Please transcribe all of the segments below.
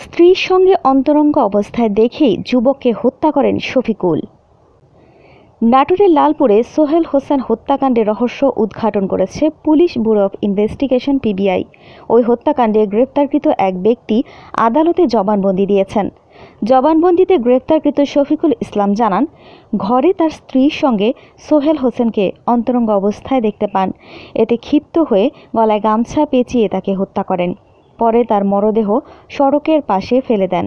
স্ত্রীর সঙ্গে অন্তরঙ্গ অবস্থায় দেখেই যুবককে হত্যা করেন শফিকুল। নাটোরের লালপুরে সোহেল হোসেন হত্যাকাণ্ডের রহস্য উদ্ঘাটন করেছে police bureau of investigation PBI. ওই হত্যাকাণ্ডে গ্রেপ্তারকৃত এক ব্যক্তি আদালতে জবানবন্দি দিয়েছেন। জবানবন্দিতে গ্রেপ্তারকৃত শফিকুল ইসলাম জানান, ঘরে তার স্ত্রীর সঙ্গে সোহেল হোসেনকে অন্তরঙ্গ অবস্থায় দেখতে পান। এতে ক্ষিপ্ত হয়ে গলায় গামছা পেঁচিয়ে তাকে হত্যা করেন। পরে তার মরদেহ সড়কের পাশে ফেলে দেন।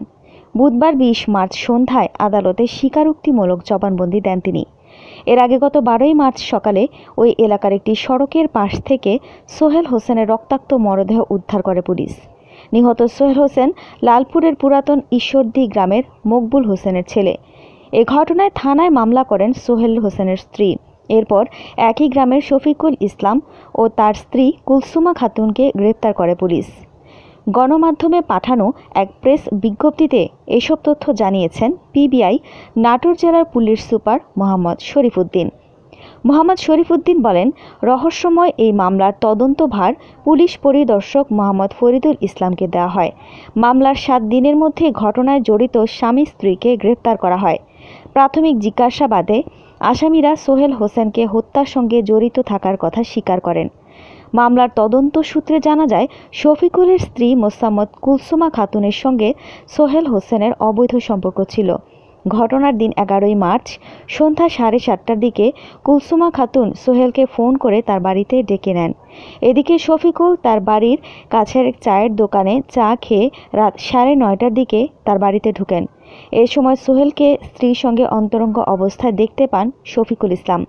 বুধবার ২০ মার্চ সন্ধ্যায় আদালতে স্বীকারোক্তিমূলক জবানবন্দি দেন তিনি। এর আগে গত ১২ মার্চ সকালে ওই এলাকার একটি সড়কের পাশ থেকে সোহেল হোসেনের রক্তাক্ত মরদেহ উদ্ধার করে পুলিশ। নিহত সোহেল হোসেন লালপুরের পুরাতন ঈশ্বরদী গ্রামের মকবুল হোসেনের ছেলে। এ ঘটনায় থানায় মামলা করেন সোহেল হোসেনের স্ত্রী। এরপর একই গ্রামের শফিকুল ইসলাম ও তার স্ত্রী কুলসুমা খাতুনকে গ্রেপ্তার করে পুলিশ। গণমাধ্যমে পাঠানো এক প্রেস বিজ্ঞপ্তিতে এসব তথ্য জানিয়েছেন পিবিআই নাটোর জেলার পুলিশ সুপার মোহাম্মদ শরীফউদ্দিন। মোহাম্মদ শরীফউদ্দিন বলেন, রহস্যময় এই মামলার তদন্তভার পুলিশ পরিদর্শক মোহাম্মদ ফরিদুল ইসলামকে দেওয়া হয়। মামলার ৭ দিনের মধ্যে ঘটনায় জড়িত স্বামী স্ত্রীকে গ্রেপ্তার করা হয়। প্রাথমিক জিজ্ঞাসাবাদে আসামিরা সোহেল হোসেনকে হত্যার সঙ্গে জড়িত থাকার কথা স্বীকার করেন। মামলার তদন্ত সূত্রে জানা যায়, শফিকুলের স্ত্রী মোসাম্মদ কুলসুমা খাতুনের সঙ্গে সোহেল হোসেনের অবৈধ সম্পর্ক ছিল। ঘটনার দিন ১১ মার্চ সন্ধ্যা ৭:৩০টার দিকে কুলসুমা খাতুন সোহেলকে ফোন করে তার বাড়িতে ডেকে নেন। এদিকে শফিকুল তার বাড়ির কাছের চায়ের দোকানে চা খেয়ে রাত ৯:৩০টার দিকে তার বাড়িতে ঢুকেন। এ সময় সোহেলকে স্ত্রীর সঙ্গে অন্তরঙ্গ অবস্থায় দেখতে পান শফিকুল ইসলাম।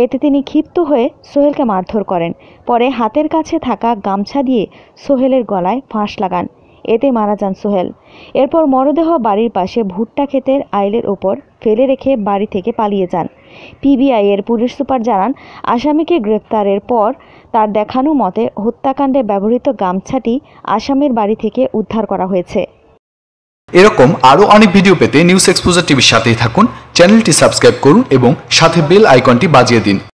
এতে তিনি ক্ষিপ্ত হয়ে সোহেলকে মারধর করেন। পরে হাতের কাছে থাকা গামছা দিয়ে সোহেলের গলায় ফাঁস লাগান। এতে মারা যান সোহেল। এরপর মরদেহ বাড়ির পাশে ভুট্টা ক্ষেতের আইলের ওপর ফেলে রেখে বাড়ি থেকে পালিয়ে যান। পিবিআই এর পুলিশ সুপার জানান, আসামিকে গ্রেপ্তারের পর তার দেখানো মতে হত্যাকাণ্ডে ব্যবহৃত গামছাটি আসামির বাড়ি থেকে উদ্ধার করা হয়েছে। এরকম আরও অনেক ভিডিও পেতে নিউজ এক্সপোজার টিভির সাথেই থাকুন। চ্যানেলটি সাবস্ক্রাইব করুন এবং সাথে বেল আইকনটি বাজিয়ে দিন।